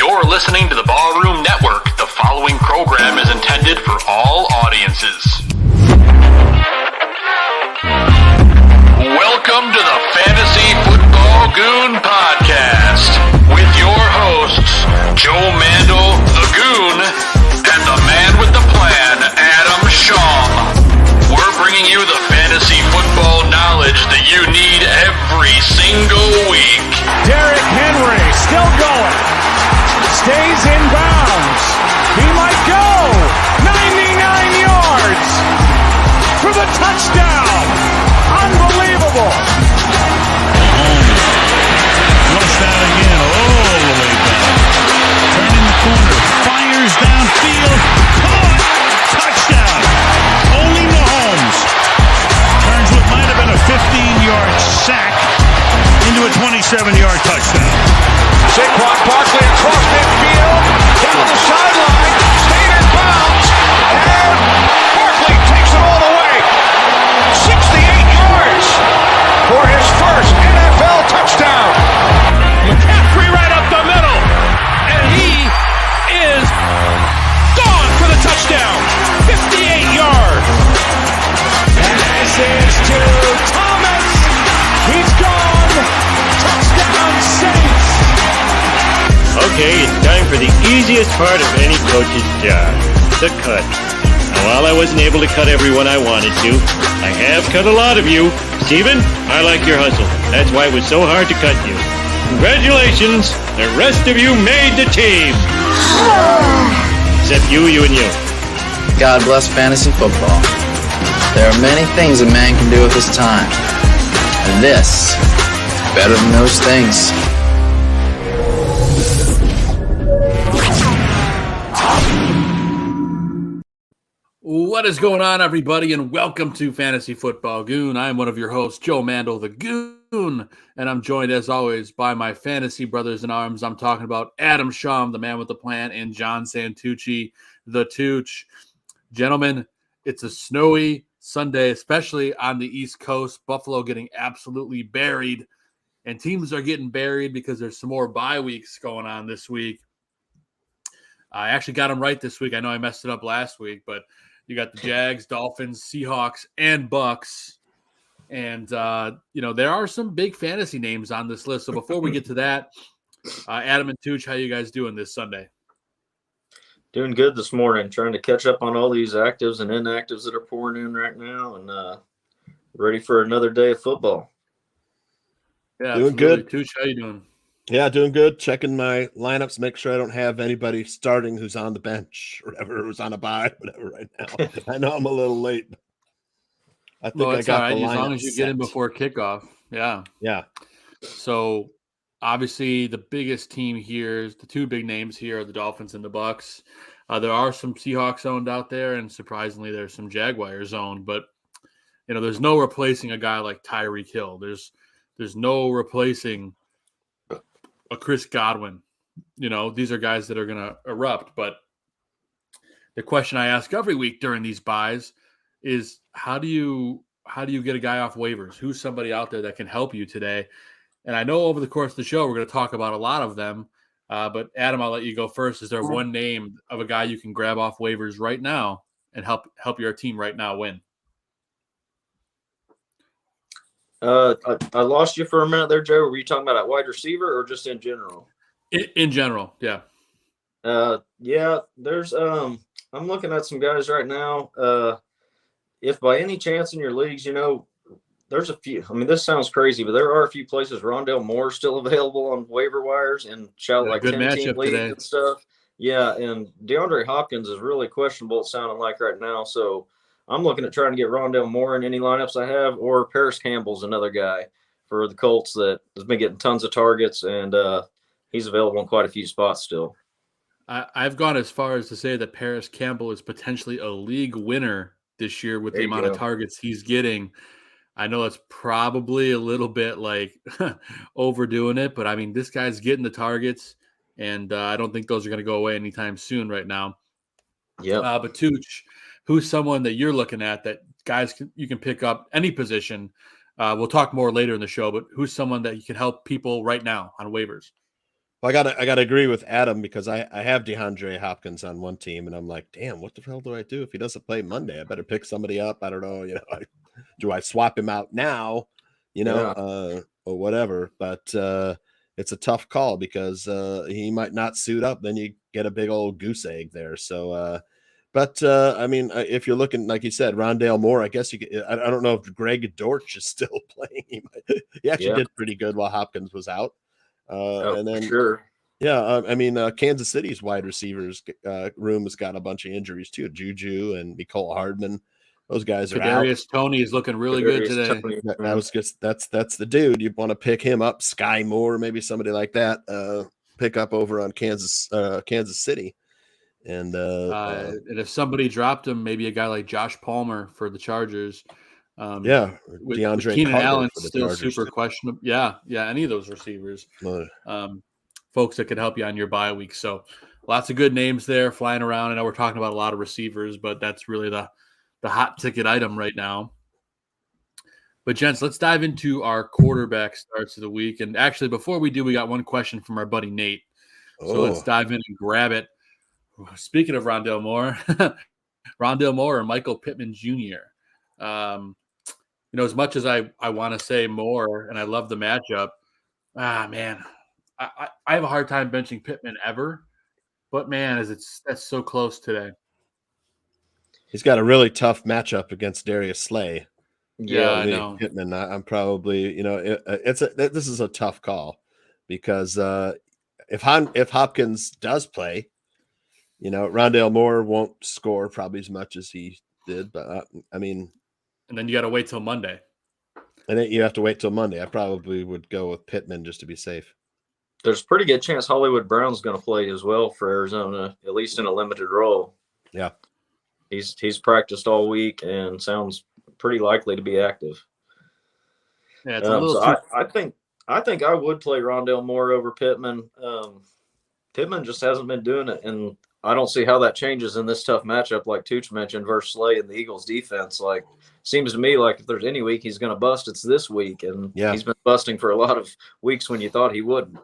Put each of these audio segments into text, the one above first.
You're listening to the Ballroom Network. The following program is intended for all audiences. Welcome to the Fantasy Football Goon podcast with your hosts, Joe Mandel, the Goon, and the man with the plan, Adam Schaum. We're bringing you the fantasy football knowledge that you need every single week. Derrick Henry still going. Stays in bounds. He might go. 99 yards for the touchdown. Unbelievable. Flushed out again all the way back. Turning the corner. Fires downfield. Caught. Touchdown. Only Mahomes turns what might have been a 15-yard sack into a 27-yard touchdown. Saquon Barkley across midfield, down the sideline, stayed in bounds, and Barkley takes it all the way. 68 yards for his first NFL touchdown. McCaffrey right up the middle, and he is gone for the touchdown. 58 yards. Pass is to Thomas. He's gone. Touchdown Saints. Okay, it's time for the easiest part of any coach's job, the cut. Now, while I wasn't able to cut everyone I wanted to, I have cut a lot of you. Steven, I like your hustle. That's why it was so hard to cut you. Congratulations, the rest of you made the team. Except you, and you. God bless fantasy football. There are many things a man can do with his time. And this is better than those things. What is going on, everybody, and welcome to Fantasy Football Goon. I am one of your hosts, Joe Mandel, the Goon, and I'm joined, as always, by my fantasy brothers in arms. I'm talking about Adam Schaum, the man with the plan, and John Santucci, the Tooch. Gentlemen, it's a snowy Sunday, especially on the East Coast. Buffalo getting absolutely buried, and teams are getting buried because there's some more bye weeks going on this week. I actually got them right this week. I know I messed it up last week, but you got the Jags, Dolphins, Seahawks, and Bucks. And, there are some big fantasy names on this list. So before we get to that, Adam and Tooch, how you guys doing this Sunday? Doing good this morning, trying to catch up on all these actives and inactives that are pouring in right now, and ready for another day of football. Yeah, doing absolutely. good. Tooch, how you doing? Yeah, doing good. Checking my lineups, make sure I don't have anybody starting who's on the bench or whatever, who's on a bye, whatever right now. I know I'm a little late. I think I got the lineup as long as you set. get in before kickoff. Yeah. Yeah. So obviously the biggest team here, the two big names here are the Dolphins and the Bucks. There are some Seahawks owned out there, and surprisingly there's some Jaguars owned, but there's no replacing a guy like Tyreek Hill. There's no replacing a Chris Godwin. These are guys that are going to erupt. But the question I ask every week during these buys is how do you get a guy off waivers? Who's somebody out there that can help you today? And I know over the course of the show, we're going to talk about a lot of them. But Adam, I'll let you go first. Is there one name of a guy you can grab off waivers right now and help your team right now win? I lost you for a minute there, Joe. Were you talking about a wide receiver or just in general? In general, yeah. Yeah, there's I'm looking at some guys right now. If by any chance in your leagues, there's a few. I mean, this sounds crazy, but there are a few places. Rondale Moore still available on waiver wires and like 10-team leagues and stuff. Yeah, and DeAndre Hopkins is really questionable, it sounded like right now. So I'm looking at trying to get Rondale Moore in any lineups I have, or Paris Campbell's another guy for the Colts that has been getting tons of targets, and he's available in quite a few spots still. I've gone as far as to say that Paris Campbell is potentially a league winner this year with the amount of targets he's getting. I know it's probably a little bit like overdoing it, but I mean, this guy's getting the targets, and I don't think those are going to go away anytime soon right now. Yeah. But Tooch, who's someone that you're looking at that guys you can pick up any position? We'll talk more later in the show, but who's someone that you can help people right now on waivers? Well, I gotta agree with Adam because I have DeAndre Hopkins on one team, and I'm like, damn, what the hell do I do if he doesn't play Monday? I better pick somebody up. I don't know, do I swap him out now, or whatever? But it's a tough call because he might not suit up. Then you get a big old goose egg there. So, I mean, if you're looking, like you said, Rondale Moore, I guess you could, I don't know if Greg Dortch is still playing. He actually did pretty good while Hopkins was out. And then, sure. Yeah, I mean, Kansas City's wide receivers room has got a bunch of injuries too. Juju and Mecole Hardman, those guys are out. Kadarius Toney is looking really good today. That was just that's the dude. You want to pick him up, Sky Moore, maybe somebody like that. Pick up over on Kansas City, and if somebody dropped him, maybe a guy like Josh Palmer for the Chargers. With DeAndre Keenan Carter Allen's for the still Chargers, super questionable. Yeah, any of those receivers. Folks that could help you on your bye week. So lots of good names there flying around. I know we're talking about a lot of receivers, but that's really the hot ticket item right now. But gents, let's dive into our quarterback starts of the week. And actually, before we do, we got one question from our buddy Nate. So let's dive in and grab it. Speaking of Rondale Moore, Rondale Moore or Michael Pittman Jr. As much as I want to say Moore and I love the matchup, man, I have a hard time benching Pittman ever, but man, that's so close today. He's got a really tough matchup against Darius Slay. Yeah, I know. Pittman, I'm probably, this is a tough call because if Hopkins does play, Rondale Moore won't score probably as much as he did, but and then you got to wait till Monday. And then you have to wait till Monday. I probably would go with Pittman just to be safe. There's a pretty good chance Hollywood Brown's going to play as well for Arizona, at least in a limited role. Yeah. He's practiced all week and sounds pretty likely to be active. Yeah, it's a little I think I would play Rondale Moore over Pittman. Pittman just hasn't been doing it, and I don't see how that changes in this tough matchup like Tooch mentioned versus Slay and the Eagles defense. Like, seems to me like if there's any week he's going to bust, it's this week, and he's been busting for a lot of weeks when you thought he wouldn't.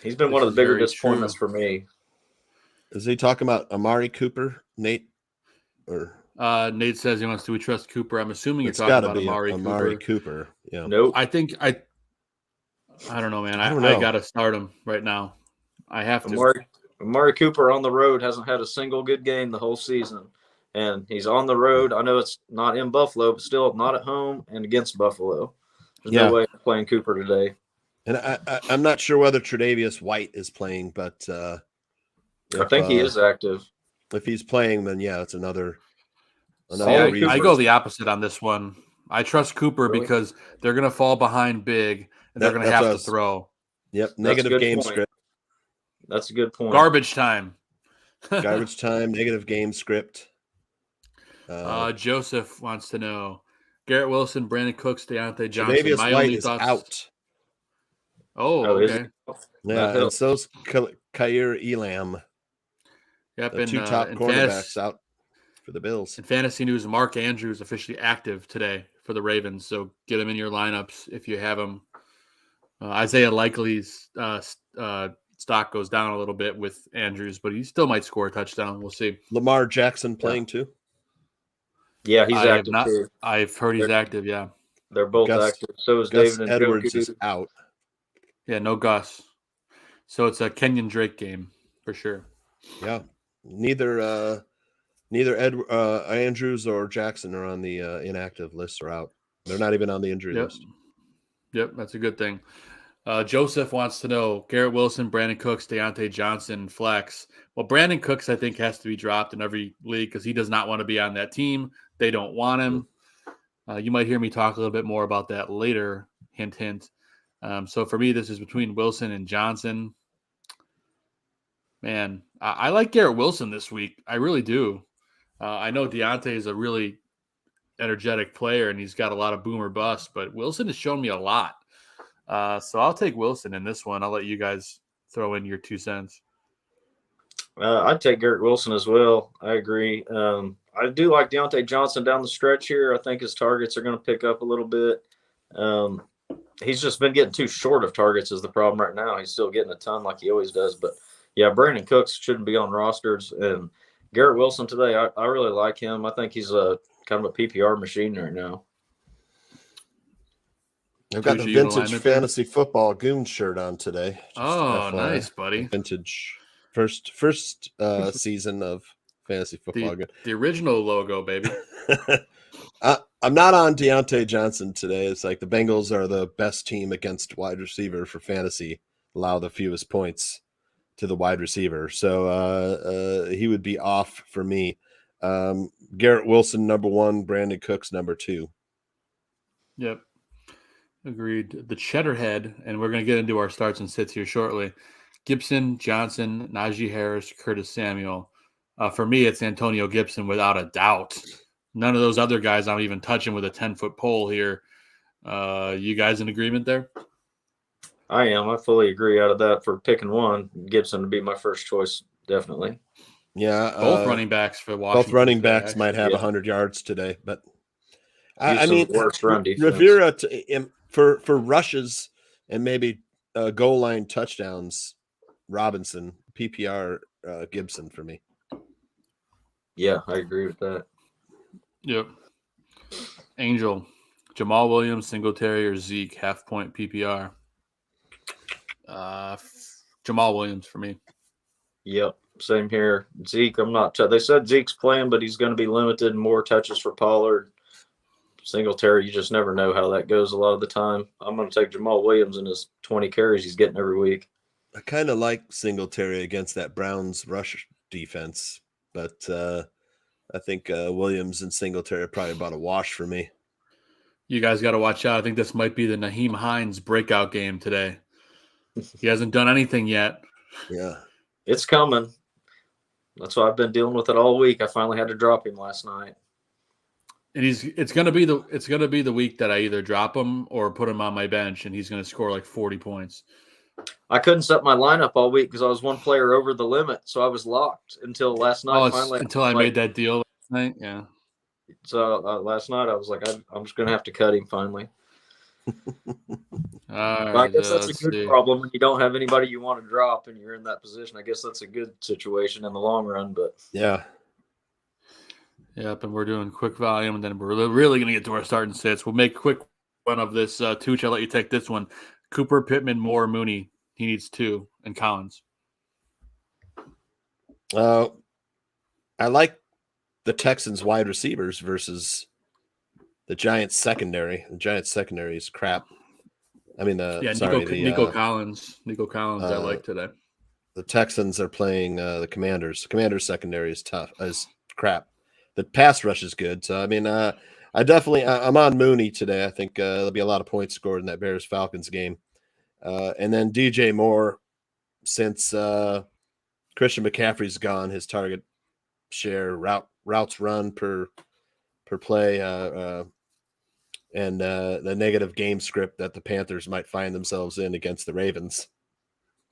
He's been one of the bigger disappointments for me. Is he talking about Amari Cooper, Nate? Or Nate says he wants to trust Cooper. I'm assuming you're talking about Amari Cooper. Yeah. Nope. I think I don't know, man. I got to start him right now. I have to. Amari Cooper on the road hasn't had a single good game the whole season. And he's on the road. I know it's not in Buffalo, but still not at home and against Buffalo. There's no way I'm playing Cooper today. And I'm not sure whether Tre'Davious White is playing, but I think he is active. If he's playing, then it's another reason. I go the opposite on this one. I trust Cooper because they're going to fall behind big, and they're going to have to throw. Yep, negative game script. That's a good point. Garbage time. Negative game script. Joseph wants to know. Garrett Wilson, Brandon Cooks, Deontay Johnson. Tre'Davious White is out. Oh, okay. Yeah, and so's Khair Elam. Yep, the two top cornerbacks out for the Bills. In fantasy news, Mark Andrews officially active today for the Ravens, so get him in your lineups if you have him. Isaiah Likely's stock goes down a little bit with Andrews, but he still might score a touchdown. We'll see. Lamar Jackson playing too? Yeah, he's active too. I've heard he's active, yeah. They're both active. So is David and Edwards is out. Yeah, no Gus. So it's a Kenyon Drake game for sure. Yeah. Neither Andrews or Jackson are on the inactive list or out. They're not even on the injury list. Yep, that's a good thing. Joseph wants to know Garrett Wilson, Brandon Cooks, Deontay Johnson, flex. Well, Brandon Cooks, I think, has to be dropped in every league because he does not want to be on that team. They don't want him. You might hear me talk a little bit more about that later. Hint, hint. So for me, this is between Wilson and Johnson. Man, I like Garrett Wilson this week. I really do. I know Deontay is a really energetic player, and he's got a lot of boom or bust, but Wilson has shown me a lot. So I'll take Wilson in this one. I'll let you guys throw in your 2 cents. I'd take Garrett Wilson as well. I agree. I do like Deontay Johnson down the stretch here. I think his targets are going to pick up a little bit. he's just been getting too short of targets is the problem right now. He's still getting a ton like he always does. But, yeah, Brandon Cooks shouldn't be on rosters. And Garrett Wilson today, I really like him. I think he's a kind of a PPR machine right now. I've got the Tucci, you got a vintage alignment there? fantasy football goon shirt on today. Just Oh, FYI. nice, buddy. Vintage first season of fantasy football goon. The original logo, baby. I'm not on Deontay Johnson today. It's like the Bengals are the best team against wide receiver for fantasy, allow the fewest points to the wide receiver. So he would be off for me. Garrett Wilson, number 1, Brandon Cooks, number 2. Yep. Agreed. The cheddar head, and we're going to get into our starts and sits here shortly. Gibson, Johnson, Najee Harris, Curtis Samuel. For me, it's Antonio Gibson without a doubt. None of those other guys I'm even touching with a 10-foot pole here. You guys in agreement there? I am. I fully agree out of that for picking one. Gibson to be my first choice, definitely. Yeah. Both running backs for Washington. Both running backs might have 100 yards today, but I mean, worst run defense. Rivera for rushes and maybe goal line touchdowns, Robinson, PPR, Gibson for me. Yeah, I agree with that. Yep. Angel, Jamal Williams, Singletary, or Zeke, half-point PPR. Jamal Williams for me. Yep, same here. Zeke, I'm not. They said Zeke's playing, but he's going to be limited. More touches for Pollard. Singletary, you just never know how that goes a lot of the time. I'm going to take Jamal Williams and his 20 carries he's getting every week. I kind of like Singletary against that Browns rush defense, but I think Williams and Singletary are probably about a wash for me. You guys got to watch out. I think this might be the Naheem Hines breakout game today. He hasn't done anything yet. Yeah. It's coming. That's why I've been dealing with it all week. I finally had to drop him last night. And it's gonna be the week that I either drop him or put him on my bench, and he's gonna score like 40 points. I couldn't set my lineup all week because I was one player over the limit, so I was locked until last night. Until I made that deal last night, yeah. So last night I was like, I'm just gonna have to cut him finally. All right, I guess that's a good problem when you don't have anybody you want to drop and you're in that position. I guess that's a good situation in the long run, but yeah. Yep, and we're doing quick volume, and then we're really going to get to our start and sits. We'll make quick one of this. Tooch, I'll let you take this one. Cooper, Pittman, Moore, Mooney. He needs 2, and Collins. I like the Texans wide receivers versus the Giants secondary. The Giants secondary is crap. I mean, Nico Collins. Nico Collins, I like today. The Texans are playing the Commanders. The Commanders secondary is crap. The pass rush is good. So, I mean, I'm on Mooney today. I think there'll be a lot of points scored in that Bears-Falcons game. And then DJ Moore, since Christian McCaffrey's gone, his target share, routes run per play, and the negative game script that the Panthers might find themselves in against the Ravens.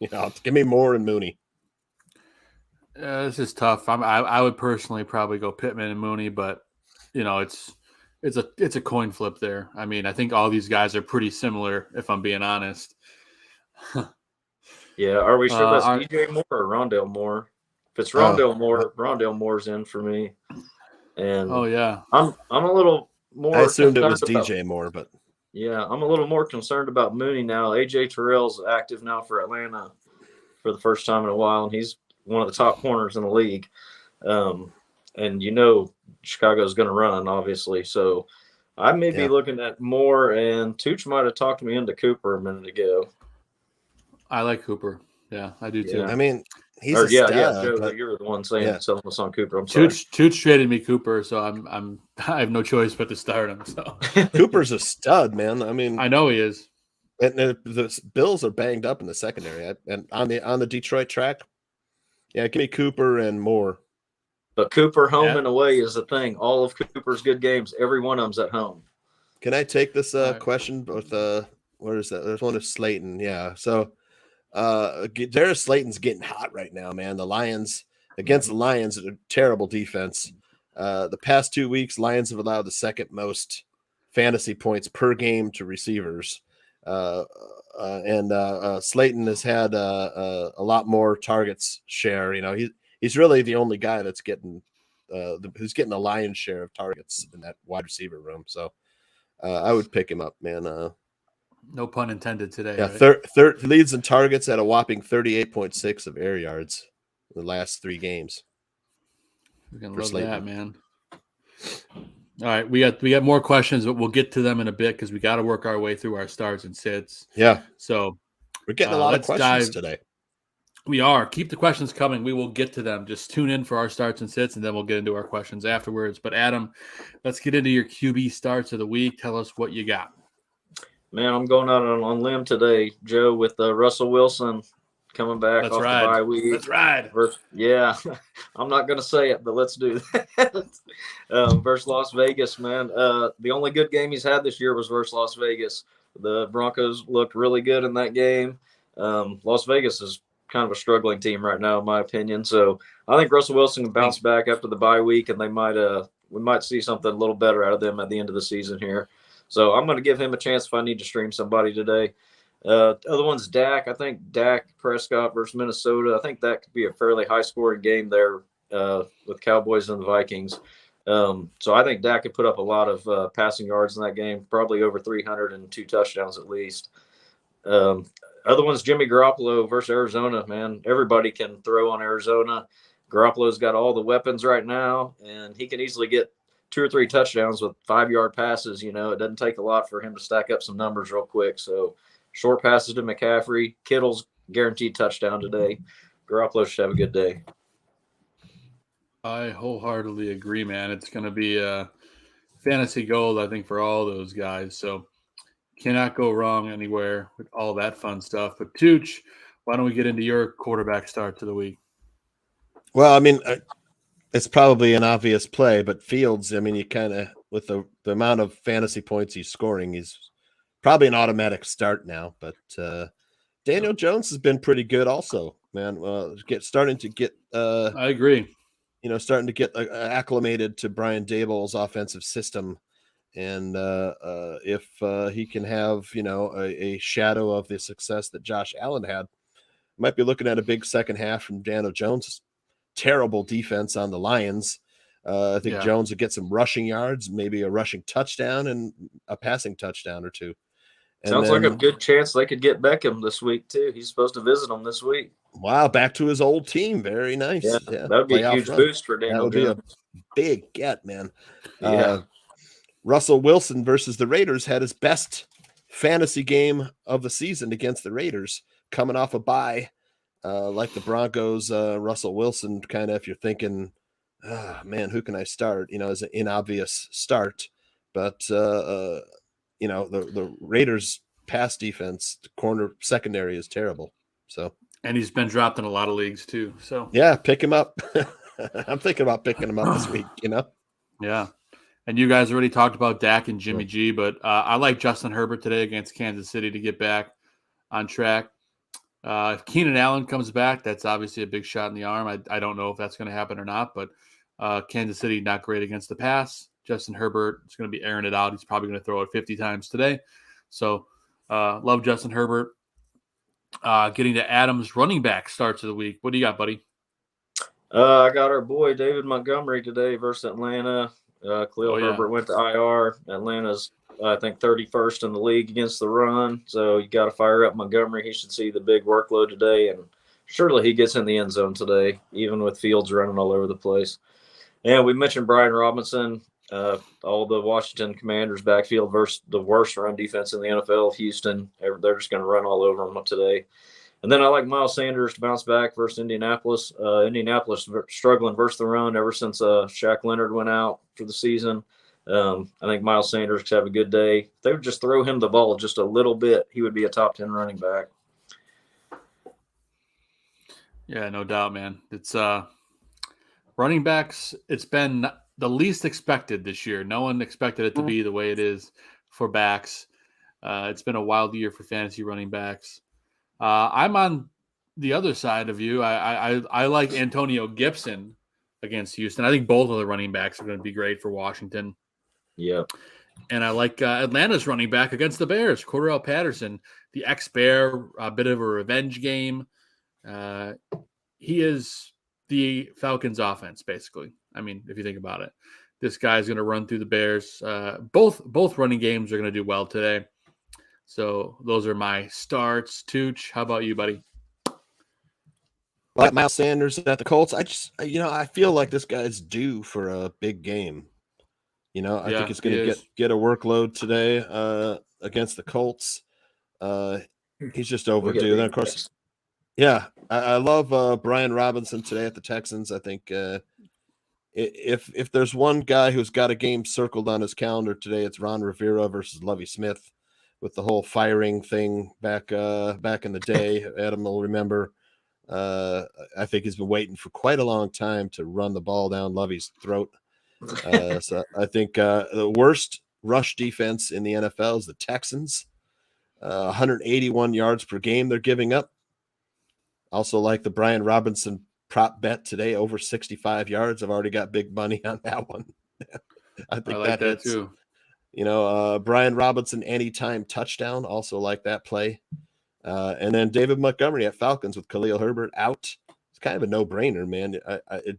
Give me Moore and Mooney. This is tough. I would personally probably go Pittman and Mooney, but it's a coin flip there. I mean, I think all these guys are pretty similar, if I'm being honest. Yeah, are we sure that's DJ Moore or Rondale Moore? If it's Rondale Moore, Rondale Moore's in for me. And I'm a little more. I assumed it was DJ Moore, but yeah, I'm a little more concerned about Mooney now. AJ Terrell's active now for Atlanta for the first time in a while, and he's one of the top corners in the league. And Chicago's going to run, obviously. So I may be looking at Moore, and Tooch might have talked me into Cooper a minute ago. I like Cooper. Yeah, I do too. I mean, he's a stud, Joe, but you're the one saying selling us on Cooper. I'm sorry. Tooch traded me Cooper, so I have no choice but to start him. So Cooper's a stud, man. I mean, I know he is. And the Bills are banged up in the secondary, and on the Detroit track. Yeah, give me Cooper and Moore. But Cooper home and away is the thing. All of Cooper's good games, every one of them's at home. Can I take this question with where is that? There's one of Slayton. Yeah. So Darius Slayton's getting hot right now, man. The Lions against the Lions are a terrible defense. The past 2 weeks, Lions have allowed the second most fantasy points per game to receivers. and Slayton has had a lot more targets share. You know, he's really the only guy that's getting who's getting a lion's share of targets in that wide receiver room. So I would pick him up, man. No pun intended today. Yeah, Right? third leads in targets at a whopping 38.6 of air yards in the last 3 games. We can for love Slayton. that, man. All right, we got more questions, but we'll get to them in a bit because we got to work our way through our starts and sits. Yeah, So we're getting a lot of questions today. We are. Keep the questions coming. We will get to them. Just tune in for our starts and sits, and then we'll get into our questions afterwards. But Adam, let's get into your QB starts of the week. Tell us what you got. Man, I'm going out on limb today, Joe, with Russell Wilson coming back off the bye week. Let's ride. Yeah, I'm not going to say it, but let's do that. Versus Las Vegas, man. The only good game he's had this year was versus Las Vegas. The Broncos looked really good in that game. Las Vegas is kind of a struggling team right now, in my opinion. So I think Russell Wilson can bounce back after the bye week, and we might see something a little better out of them at the end of the season here. So I'm going to give him a chance if I need to stream somebody today. Other one's Dak. I think Dak Prescott versus Minnesota. I think that could be a fairly high-scoring game there with Cowboys and the Vikings. So I think Dak could put up a lot of passing yards in that game, probably over 300 and 2 touchdowns at least. Other one's Jimmy Garoppolo versus Arizona, man. Everybody can throw on Arizona. Garoppolo's got all the weapons right now, and he can easily get 2 or 3 touchdowns with 5-yard passes. You know, it doesn't take a lot for him to stack up some numbers real quick. So short passes to McCaffrey. Kittle's guaranteed touchdown today. Garoppolo should have a good day. I wholeheartedly agree, man. It's going to be fantasy gold, I think, for all those guys. So cannot go wrong anywhere with all that fun stuff. But Tooch, why don't we get into your quarterback start to the week? Well, I mean, it's probably an obvious play, but Fields, I mean, you kind of, with the amount of fantasy points he's scoring, he's probably an automatic start now. But Daniel Jones has been pretty good also, man. Starting to get I agree. You know, starting to get acclimated to Brian Daboll's offensive system. And if he can have, you know, a shadow of the success that Josh Allen had, might be looking at a big second half from Daniel Jones. Terrible defense on the Lions. I think Jones would get some rushing yards, maybe a rushing touchdown and a passing touchdown or 2. And Sounds like a good chance they could get Beckham this week too. He's supposed to visit them this week. Wow, back to his old team. Very nice. Yeah, that would be a huge boost for Daniel Jones. That would be a big get, man. Yeah. Russell Wilson versus the Raiders had his best fantasy game of the season against the Raiders, coming off a bye. Like the Broncos, Russell Wilson, kind of, if you're thinking, man, who can I start? You know, as an inobvious start. But, you know, the Raiders' pass defense, the corner secondary is terrible. So, and he's been dropped in a lot of leagues too. So, yeah, pick him up. I'm thinking about picking him up this week, you know? Yeah. And you guys already talked about Dak and Jimmy G, but I like Justin Herbert today against Kansas City to get back on track. If Keenan Allen comes back, that's obviously a big shot in the arm. I don't know if that's going to happen or not, but Kansas City not great against the pass. Justin Herbert is going to be airing it out. He's probably going to throw it 50 times today. So love Justin Herbert. Getting to Adam's running back starts of the week. What do you got, buddy? I got our boy David Montgomery today versus Atlanta. Khalil Herbert went to IR. Atlanta's, I think, 31st in the league against the run. So you got to fire up Montgomery. He should see the big workload today, and surely he gets in the end zone today, even with Fields running all over the place. And we mentioned Brian Robinson, all the Washington Commanders backfield versus the worst run defense in the NFL, Houston. They're just going to run all over them today. And then I like Miles Sanders to bounce back versus Indianapolis. Indianapolis struggling versus the run ever since Shaq Leonard went out for the season. I think Miles Sanders could have a good day. If they would just throw him the ball just a little bit, he would be a top 10 running back. Yeah, no doubt, man. It's running backs. It's been the least expected this year. No one expected it to be the way it is for backs. It's been a wild year for fantasy running backs. I'm on the other side of you. I like Antonio Gibson against Houston. I think both of the running backs are going to be great for Washington. Yeah. And I like Atlanta's running back against the Bears, Cordell Patterson, the ex-Bear, a bit of a revenge game. He is the Falcons' offense, basically. I mean, if you think about it, this guy's going to run through the Bears. Both running games are going to do well today. So those are my starts. Tooch, how about you, buddy? Like Miles Sanders at the Colts. I feel like this guy's due for a big game. I think he's going to get a workload today against the Colts. He's just overdue. Then, of course, I love Brian Robinson today at the Texans. I think if there's one guy who's got a game circled on his calendar today, it's Ron Rivera versus Lovie Smith with the whole firing thing back in the day. Adam will remember. I think he's been waiting for quite a long time to run the ball down Lovie's throat. So I think the worst rush defense in the NFL is the Texans. 181 yards per game they're giving up. Also like the Brian Robinson prop bet today, over 65 yards. I've already got big money on that one. I think like that too. Brian Robinson anytime touchdown, also like that play. And then David Montgomery at Falcons with Khalil Herbert out. It's kind of a no-brainer, man.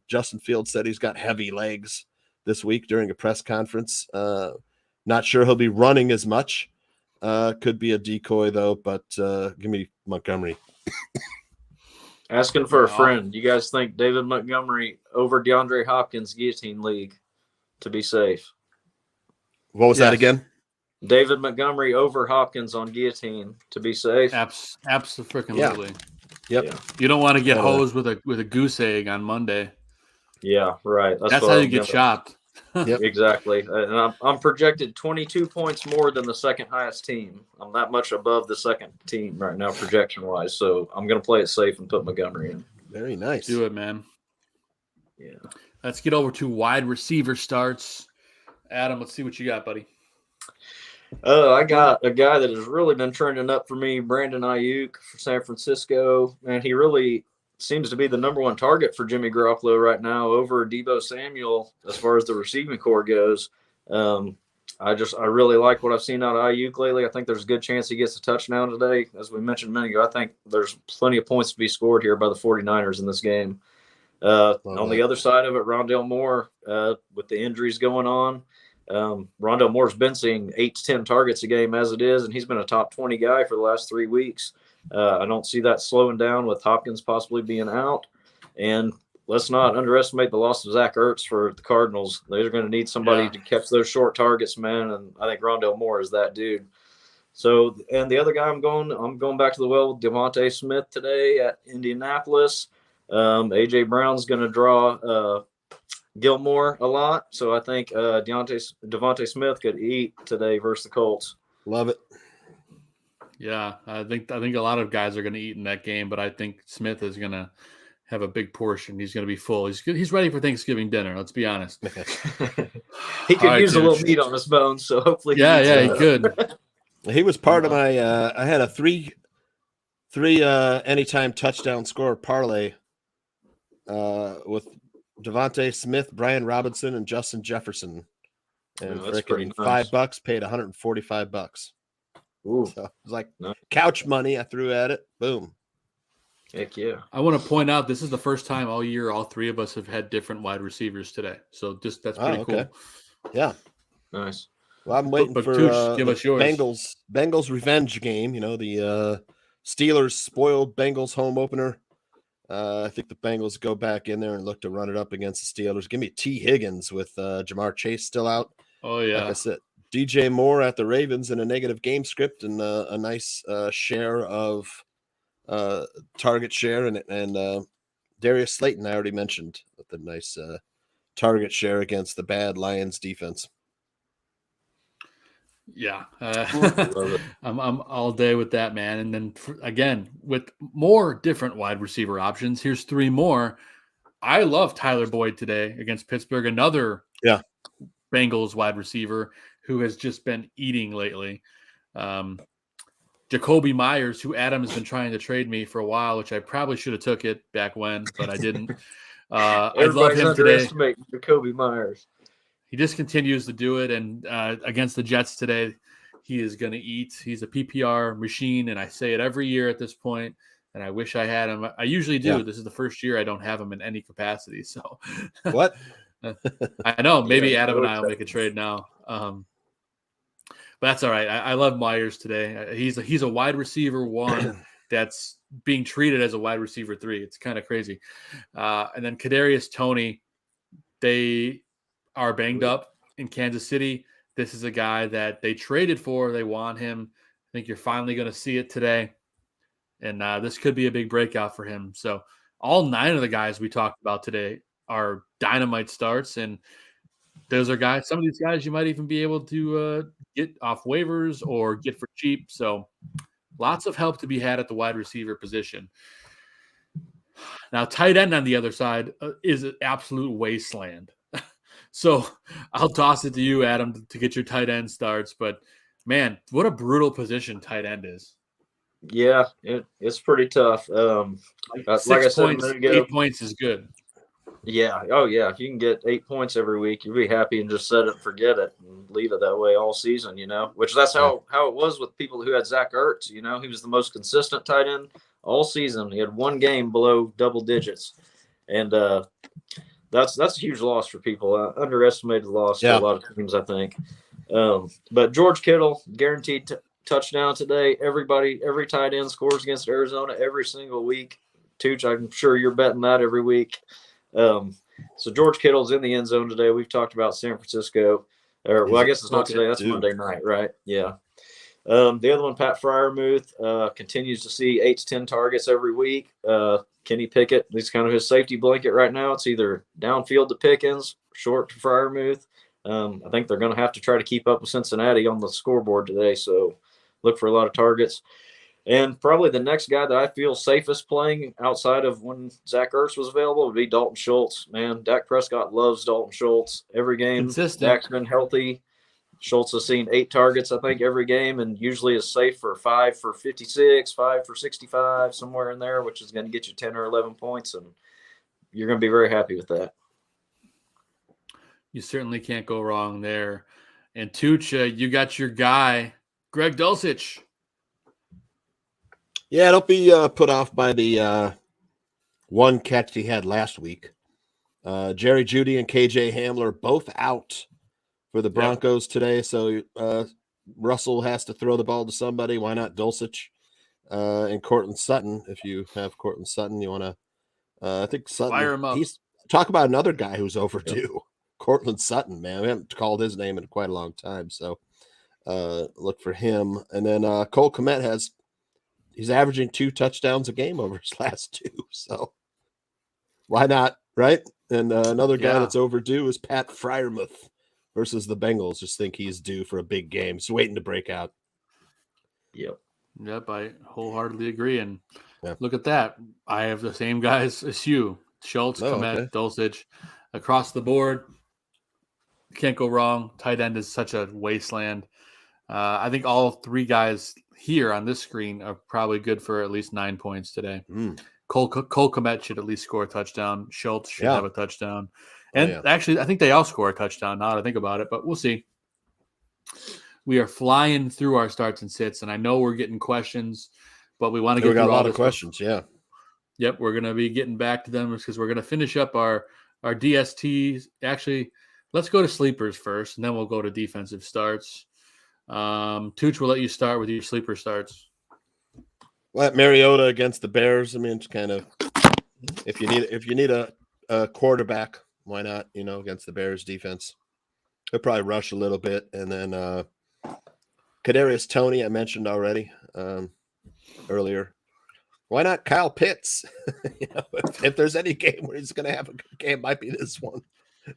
Justin Fields said he's got heavy legs this week during a press conference. Not sure he'll be running as much. Could be a decoy, though, but give me Montgomery. Asking for a friend. You guys think David Montgomery over DeAndre Hopkins guillotine league to be safe? What was that again? David Montgomery over Hopkins on guillotine to be safe. Absolutely. Yep. Yeah. You don't want to get hosed with a goose egg on Monday. Yeah, right. That's how you get chopped. Yep. Exactly. And I'm projected 22 points more than the second highest team. I'm that much above the second team right now, projection wise. So I'm going to play it safe and put Montgomery in. Very nice. Do it, man. Yeah. Let's get over to wide receiver starts. Adam, let's see what you got, buddy. I got a guy that has really been trending up for me, Brandon Ayuk for San Francisco. And he really seems to be the number one target for Jimmy Garoppolo right now over Deebo Samuel as far as the receiving core goes. I really like what I've seen out of Ayuk lately. I think there's a good chance he gets a touchdown today. As we mentioned a minute ago, I think there's plenty of points to be scored here by the 49ers in this game. On the other side of it, Rondale Moore, with the injuries going on, Rondale Moore's been seeing 8 to 10 targets a game as it is, and he's been a top 20 guy for the last 3 weeks. I don't see that slowing down with Hopkins possibly being out. And let's not underestimate the loss of Zach Ertz for the Cardinals. They're going to need somebody to catch those short targets, man. And I think Rondale Moore is that dude. So, and the other guy I'm going back to the well with Devontae Smith today at Indianapolis. AJ Brown's going to draw Gilmore a lot. So I think Devontae Smith could eat today versus the Colts. Love it. Yeah, I think a lot of guys are going to eat in that game, but I think Smith is going to have a big portion. He's going to be full. He's ready for Thanksgiving dinner. Let's be honest. He could use a little meat on his bones, so hopefully. He could. He was part of my. I had a three anytime touchdown score parlay with Devontae Smith, Brian Robinson, and Justin Jefferson, and freaking nice. $5 paid $145. Ooh. So it was like couch money I threw at it. Boom. Heck yeah. I want to point out this is the first time all year all three of us have had different wide receivers today. So that's pretty cool. Yeah. Nice. Well, I'm waiting for Tooch, give us yours. Bengals revenge game. The Steelers spoiled Bengals home opener. I think the Bengals go back in there and look to run it up against the Steelers. Give me T. Higgins with Jamar Chase still out. Oh, yeah. Like I said, DJ Moore at the Ravens in a negative game script and a nice share of target share. And Darius Slayton, I already mentioned, with the nice target share against the bad Lions defense. Yeah, I'm all day with that, man. And then again, with more different wide receiver options, here's 3 more. I love Tyler Boyd today against Pittsburgh, another Bengals wide receiver who has just been eating lately. Jacoby Myers, who Adam has been trying to trade me for a while, which I probably should have took it back when, but I didn't. I love him today. Jacoby Myers. he just continues to do it. And against the Jets today, he is going to eat. He's a PPR machine, and I say it every year at this point, and I wish I had him. I usually do. Yeah. This is the first year I don't have him in any capacity. So What? I know. Maybe Yeah, Adam and I will make a trade now. But that's all right. I love Myers today. He's a wide receiver 1 that's being treated as a wide receiver 3. It's kind of crazy. And then Kadarius Toney, they are banged up in Kansas City. This is a guy that they traded for. They want him. I think you're finally going to see it today. And this could be a big breakout for him. So all 9 of the guys we talked about today are dynamite starts. And those are guys, some of these guys you might even be able to get off waivers or get for cheap. So lots of help to be had at the wide receiver position. Now, tight end on the other side is an absolute wasteland. So I'll toss it to you, Adam, to get your tight end starts. But, man, what a brutal position tight end is. Yeah, it's pretty tough. Like I said a minute ago, 8 points is good. Yeah. Oh, yeah. If you can get 8 points every week, you'll be happy and just set it and forget it and leave it that way all season, which that's how it was with people who had Zach Ertz. He was the most consistent tight end all season. He had 1 game below double digits. And that's a huge loss for people. Underestimated loss for a lot of teams, I think. But George Kittle, guaranteed touchdown today. Every tight end scores against Arizona every single week. Tooch, I'm sure you're betting that every week. So George Kittle's in the end zone today. We've talked about San Francisco. I guess it's not today. That's Monday night, right? Yeah. The other one, Pat Freiermuth, continues to see 8 to 10 targets every week. Kenny Pickett, he's kind of his safety blanket right now. It's either downfield to Pickens, short to Freiermuth. I think they're going to have to try to keep up with Cincinnati on the scoreboard today. So look for a lot of targets. And probably the next guy that I feel safest playing outside of when Zach Ertz was available would be Dalton Schultz. Man, Dak Prescott loves Dalton Schultz. Every game, Consistent. Dak's been healthy. Schultz has seen 8 targets, I think, every game, and usually is safe for 5 for 56, 5 for 65, somewhere in there, which is going to get you 10 or 11 points, and you're going to be very happy with that. You certainly can't go wrong there. And Tooch, you got your guy, Greg Dulcich. Yeah, don't be put off by the 1 catch he had last week. Jerry Jeudy and KJ Hamler both out for the Broncos today, so Russell has to throw the ball to somebody. Why not Dulcich and Cortland Sutton? If you have Cortland Sutton, you want to I think Sutton. Fire him up. Talk about another guy who's overdue. Yep. Cortland Sutton, man. We haven't called his name in quite a long time, so look for him. And then Cole Kmet he's averaging 2 touchdowns a game over his last 2, so why not, right? And another guy that's overdue is Pat Freiermuth versus the Bengals. Just think he's due for a big game. He's waiting to break out. Yep, I wholeheartedly agree. And look at that. I have the same guys as you. Schultz, Kmet, Dulcich, across the board. Can't go wrong. Tight end is such a wasteland. I think all 3 guys here on this screen are probably good for at least 9 points today. Cole Kmet should at least score a touchdown. Schultz should have a touchdown. And actually, I think they all score a touchdown now that I think about it, but we'll see. We are flying through our starts and sits, and I know we're getting questions, but we want to get through a lot of questions, Yep, we're going to be getting back to them because we're going to finish up our DSTs. Actually, let's go to sleepers first, and then we'll go to defensive starts. Tooch, we'll let you start with your sleeper starts. Well, Mariota against the Bears. I mean, it's kind of if you need a quarterback, why not? Against the Bears defense, they'll probably rush a little bit, and then Kadarius Toney I mentioned already earlier. Why not Kyle Pitts? If there's any game where he's going to have a good game, might be this one.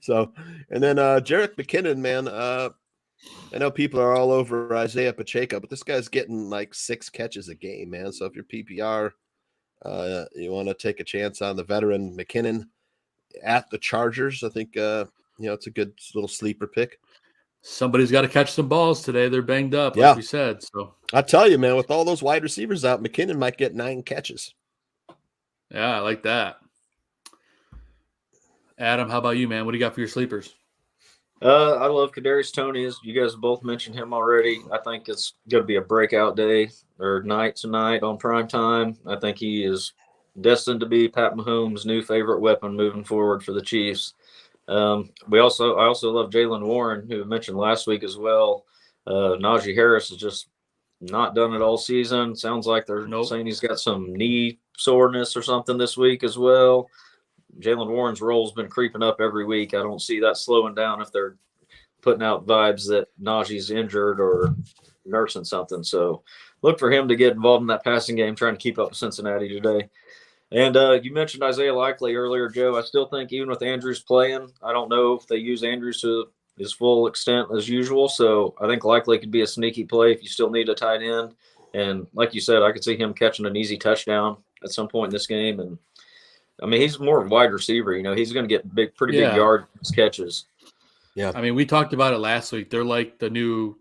So, and then Jerick McKinnon, man. I know people are all over Isaiah Pacheco, but this guy's getting like 6 catches a game, man. So if you're PPR, you want to take a chance on the veteran McKinnon at the Chargers. I think it's a good little sleeper pick. Somebody's got to catch some balls today. They're banged up, like we said. So I tell you, man, with all those wide receivers out, McKinnon might get 9 catches. Yeah, I like that. Adam, how about you, man? What do you got for your sleepers? I love Kadarius Toney. As you guys both mentioned him already. I think it's going to be a breakout day or night tonight on prime time. I think he is destined to be Pat Mahomes' new favorite weapon moving forward for the Chiefs. I also love Jalen Warren, who I mentioned last week as well. Najee Harris has just not done it all season. Sounds like they're saying he's got some knee soreness or something this week as well. Jalen Warren's role's been creeping up every week. I don't see that slowing down if they're putting out vibes that Najee's injured or nursing something. So look for him to get involved in that passing game, trying to keep up with Cincinnati today. And you mentioned Isaiah Likely earlier, Joe. I still think even with Andrews playing, I don't know if they use Andrews to his full extent as usual. So I think Likely could be a sneaky play if you still need a tight end. And like you said, I could see him catching an easy touchdown at some point in this game. And I mean, he's more of a wide receiver. You know, he's going to get pretty big yard catches. Yeah. I mean, we talked about it last week. They're like the new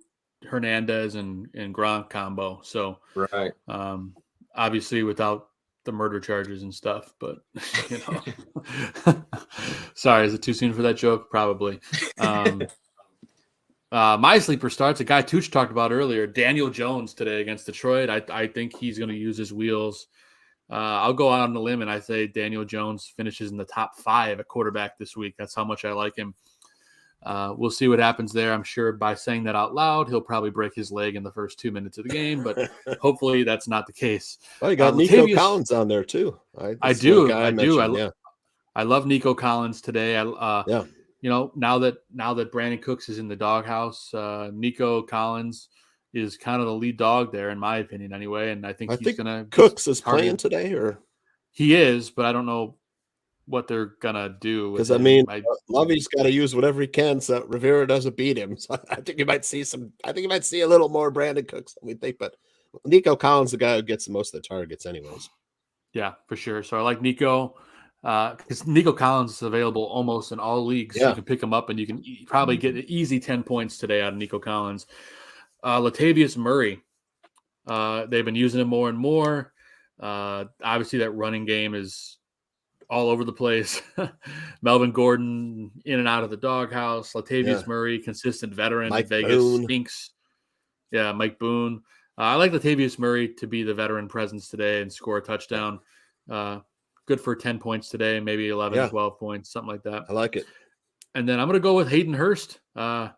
Hernandez and Gronk combo. So, right. Obviously without the murder charges and stuff, but you know, sorry, is it too soon for that joke? Probably. My sleeper starts a guy Tooch talked about earlier, Daniel Jones today against Detroit. I think he's going to use his wheels. I'll go out on the limb and I say Daniel Jones finishes in the top 5 at quarterback this week. That's how much I like him. We'll see what happens there. I'm sure by saying that out loud, he'll probably break his leg in the first 2 minutes of the game, but hopefully that's not the case. Oh, you got Nico Collins on there too. I do. I love Nico Collins today. You know, now that Brandon Cooks is in the doghouse, Nico Collins is kind of the lead dog there, in my opinion, anyway. And I think Cooks is playing today, or he is, but I don't know what they're gonna do. Because I mean, Lovey's got to use whatever he can so Rivera doesn't beat him. So I think you might see a little more Brandon Cooks than we think. But Nico Collins, the guy who gets the most of the targets, anyways. Yeah, for sure. So I like Nico. Because Nico Collins is available almost in all leagues. Yeah. So you can pick him up and you can probably get an easy 10 points today out of Nico Collins. Latavius Murray. They've been using him more and more. Obviously, that running game is all over the place. Melvin Gordon in and out of the doghouse. Latavius Murray, consistent veteran. Mike Vegas Boone. Stinks. Yeah, Mike Boone. I like Latavius Murray to be the veteran presence today and score a touchdown. Good for 10 points today, maybe 11, 12 points, something like that. I like it. And then I'm going to go with Hayden Hurst, the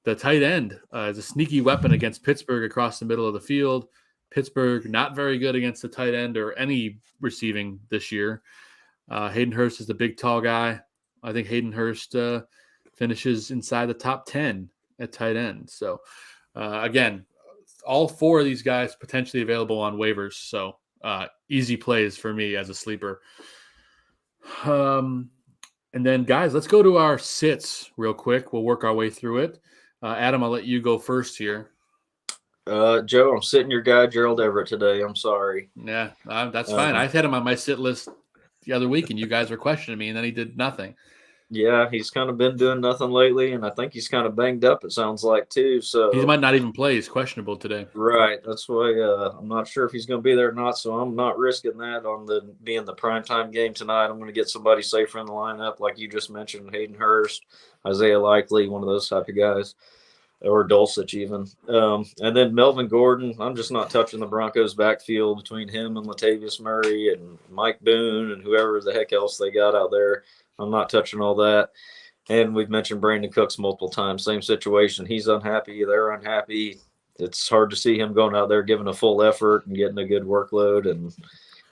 tight end, is a sneaky weapon against Pittsburgh across the middle of the field. Pittsburgh not very good against the tight end or any receiving this year. Hayden Hurst is the big, tall guy. I think Hayden Hurst finishes inside the top 10 at tight end. So, again, all 4 of these guys potentially available on waivers. So, easy plays for me as a sleeper. And then, guys, let's go to our sits real quick. We'll work our way through it. Adam, I'll let you go first here. Joe, I'm sitting your guy, Gerald Everett, today. I'm sorry. Yeah, that's fine. I've had him on my sit list the other week, and you guys were questioning me, and then he did nothing. Yeah, he's kind of been doing nothing lately, and I think he's kind of banged up, it sounds like, too. So he might not even play. He's questionable today. Right. That's why I'm not sure if he's going to be there or not, so I'm not risking that on being the primetime game tonight. I'm going to get somebody safer in the lineup, like you just mentioned, Hayden Hurst, Isaiah Likely, one of those type of guys, or Dulcich even. And then Melvin Gordon, I'm just not touching the Broncos backfield between him and Latavius Murray and Mike Boone and whoever the heck else they got out there. I'm not touching all that. And we've mentioned Brandon Cooks multiple times. Same situation. He's unhappy. They're unhappy. It's hard to see him going out there giving a full effort and getting a good workload. And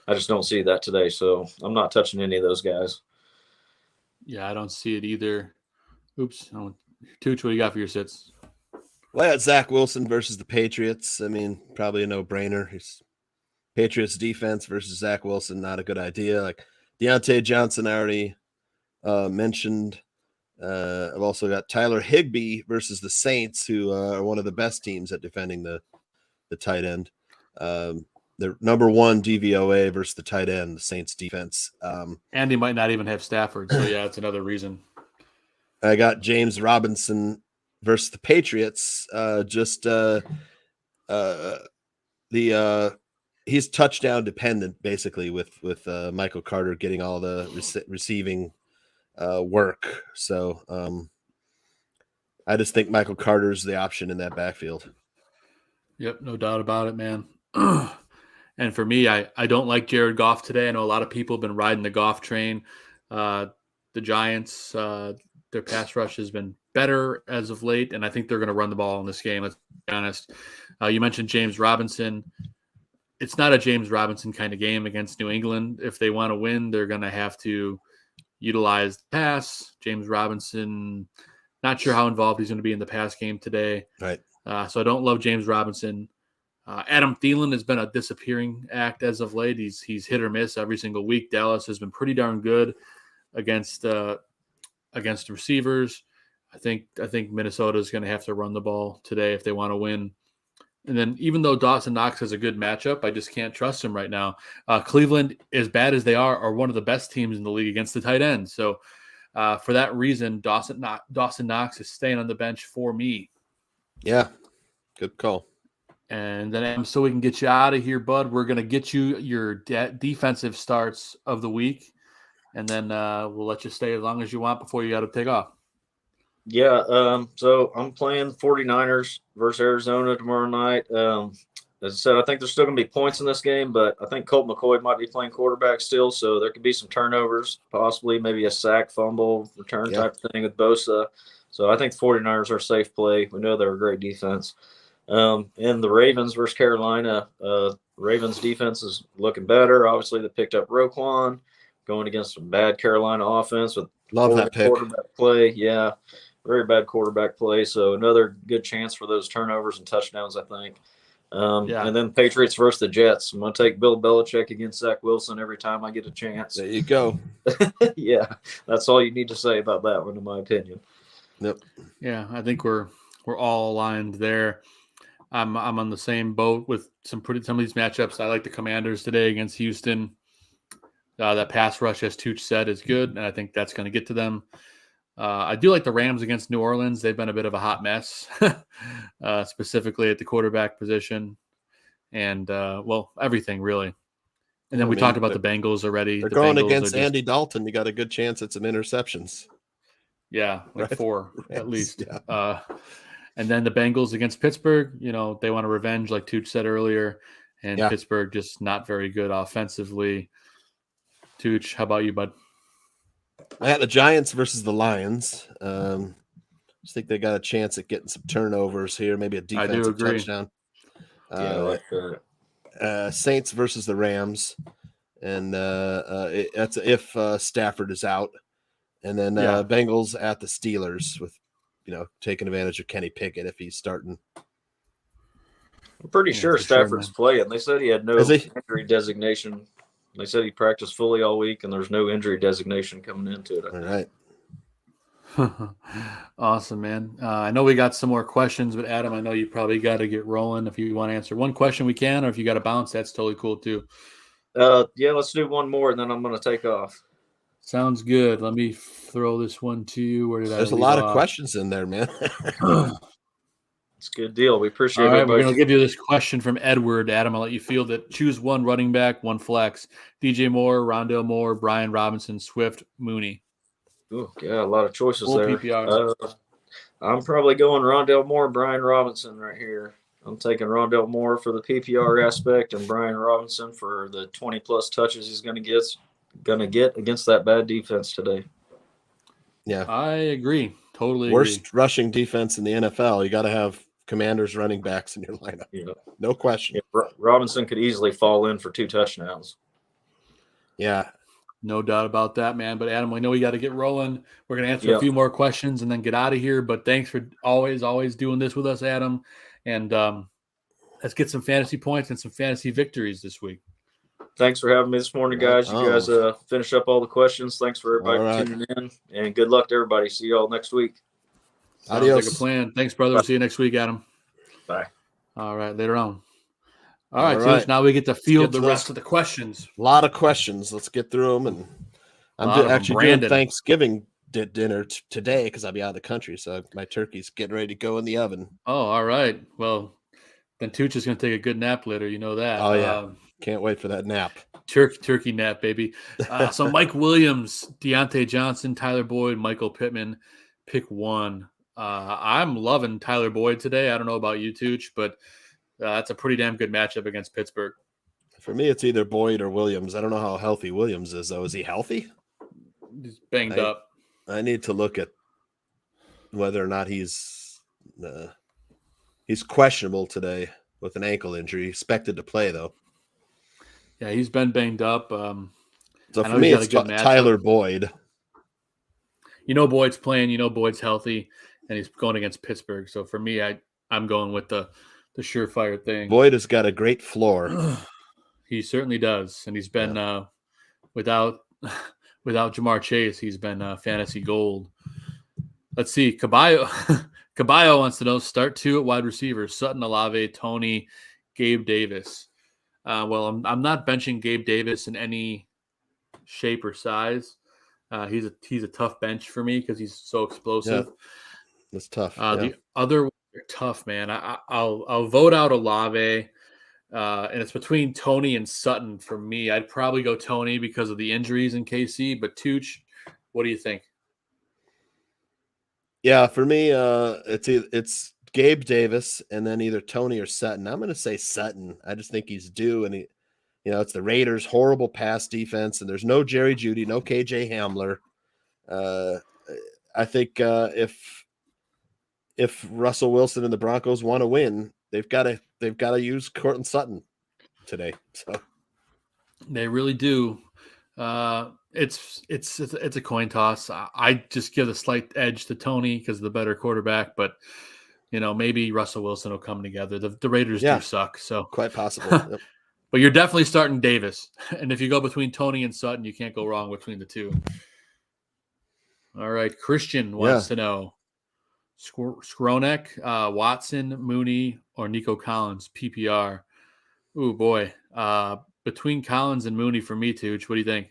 I just don't see that today. So I'm not touching any of those guys. Yeah, I don't see it either. Oops. Tooch, what do you got for your sits? Well, it's Zach Wilson versus the Patriots. I mean, probably a no-brainer. Patriots defense versus Zach Wilson, not a good idea. Like Deontay Johnson already mentioned. I've also got Tyler Higbee versus the Saints, who are one of the best teams at defending the tight end. The number 1 DVOA versus the tight end, the Saints defense. And he might not even have Stafford, so yeah, it's another reason. I got James Robinson versus the Patriots. He's touchdown dependent, basically, with Michael Carter getting all the receiving work. So I just think Michael Carter's the option in that backfield. Yep, no doubt about it, man. And for me, I don't like Jared Goff today. I know a lot of people have been riding the Goff train. The Giants, their pass rush has been better as of late, and I think they're going to run the ball in this game. Let's be honest. You mentioned James Robinson. It's not a James Robinson kind of game against New England. If they want to win, they're going to have to utilize the pass. James Robinson, not sure how involved he's going to be in the pass game today. Right. So I don't love James Robinson. Adam Thielen has been a disappearing act as of late. He's hit or miss every single week. Dallas has been pretty darn good against receivers. I think Minnesota is going to have to run the ball today if they want to win. And then even though Dawson Knox has a good matchup, I just can't trust him right now. Cleveland, as bad as they are one of the best teams in the league against the tight end. So for that reason, Dawson Knox is staying on the bench for me. Yeah, good call. And then so we can get you out of here, bud, we're going to get you your defensive starts of the week. And then we'll let you stay as long as you want before you got to take off. Yeah, so I'm playing 49ers versus Arizona tomorrow night. As I said, I think there's still going to be points in this game, but I think Colt McCoy might be playing quarterback still, so there could be some turnovers, possibly maybe a sack, fumble, return type thing with Bosa. So I think the 49ers are a safe play. We know they're a great defense. And the Ravens versus Carolina, Ravens defense is looking better. Obviously, they picked up Roquan going against some bad Carolina offense with Love that pick. Quarterback play. Yeah, very bad quarterback play. So another good chance for those turnovers and touchdowns, I think. And then Patriots versus the Jets. I'm going to take Bill Belichick against Zach Wilson every time I get a chance. There you go. Yeah, that's all you need to say about that one, in my opinion. Yep. Yeah, I think we're all aligned there. I'm on the same boat with some of these matchups. I like the Commanders today against Houston. That pass rush, as Tooch said, is good, and I think that's going to get to them. I do like the Rams against New Orleans. They've been a bit of a hot mess, specifically at the quarterback position, and everything really. And then we talked about the Bengals already. They're going against Andy Dalton. You got a good chance at some interceptions. Yeah, like right? 4 at least. Yeah. And then the Bengals against Pittsburgh, they want to revenge, like Tooch said earlier, and Pittsburgh just not very good offensively. Tooch, how about you, bud? I got the Giants versus the Lions. I think they got a chance at getting some turnovers here, maybe a defensive touchdown. I like that. Saints versus the Rams, and that's if Stafford is out. And then Bengals at the Steelers with, taking advantage of Kenny Pickett if he's starting. I'm pretty sure Stafford's playing. They said he had no injury designation. They said he practiced fully all week, and there's no injury designation coming into it. All right. Awesome, man. I know we got some more questions, but Adam, I know you probably got to get rolling. If you want to answer one question, we can, or if you got to bounce, that's totally cool too. Let's do one more, and then I'm going to take off. Sounds good. Let me throw this one to you. There's a lot of questions in there, man. It's a good deal. We appreciate it. All right, we're going to give you this question from Edward. Adam, I'll let you field it. Choose one running back, one flex. DJ Moore, Rondale Moore, Brian Robinson, Swift, Mooney. Oh, yeah, a lot of choices Full there. PPR. I'm probably going Rondale Moore, Brian Robinson right here. I'm taking Rondale Moore for the PPR aspect and Brian Robinson for the 20-plus touches he's going to get against that bad defense today. Yeah, I agree. Totally worst rushing defense in the NFL. You got to have Commanders running backs in your lineup. Yeah. No question. Yeah, Robinson could easily fall in for 2 touchdowns. Yeah. No doubt about that, man. But Adam, we know we got to get rolling. We're going to answer a few more questions and then get out of here. But thanks for always doing this with us, Adam. And let's get some fantasy points and some fantasy victories this week. Thanks for having me this morning, guys. You guys finish up all the questions. Thanks for everybody tuning in. And good luck to everybody. See you all next week. Adios. Sounds like a plan. Thanks, brother. We'll see you next week, Adam. Bye. All right, later on. All right. Now we get to field the rest of the questions. A lot of questions. Let's get through them. And I'm actually doing Thanksgiving dinner today because I'll be out of the country. So my turkey's getting ready to go in the oven. Oh, all right. Well, then Tooch is going to take a good nap later. You know that. Oh, yeah. Can't wait for that nap. Turkey nap, baby. So Mike Williams, Deontay Johnson, Tyler Boyd, Michael Pittman. Pick one. I'm loving Tyler Boyd today. I don't know about you, Tooch, but that's a pretty damn good matchup against Pittsburgh. For me, it's either Boyd or Williams. I don't know how healthy Williams is, though. Is he healthy? He's banged up. I need to look at whether or not he's questionable today with an ankle injury. Expected to play, though. Yeah, he's been banged up. So for me, it's Tyler Boyd. You know Boyd's playing. You know Boyd's healthy, and he's going against Pittsburgh. So for me, I'm going with the surefire thing. Boyd has got a great floor. He certainly does, and he's been without Jamar Chase, he's been fantasy gold. Let's see, Caballo wants to know start 2 at wide receiver: Sutton, Olave, Tony, Gabe Davis. Well, I'm not benching Gabe Davis in any shape or size. He's a tough bench for me because he's so explosive. Yeah, that's tough. The other ones are tough, man. I'll vote out Olave, and it's between Tony and Sutton for me. I'd probably go Tony because of the injuries in KC. But Tooch, what do you think? Yeah, for me, it's Gabe Davis and then either Tony or Sutton. I'm going to say Sutton. I just think he's due, and it's the Raiders' horrible pass defense, and there's no Jerry Jeudy, no KJ Hamler. I think if Russell Wilson and the Broncos want to win, they've got to use Courtland Sutton today. So they really do. It's a coin toss. I just give a slight edge to Tony because the better quarterback, but maybe Russell Wilson will come together. The Raiders do suck, so quite possible. Yep. But you're definitely starting Davis. And if you go between Tony and Sutton, you can't go wrong between the two. All right. Christian wants to know Skronek, Watson, Mooney, or Nico Collins, PPR. Ooh, boy. Between Collins and Mooney for me, Tooch, what do you think?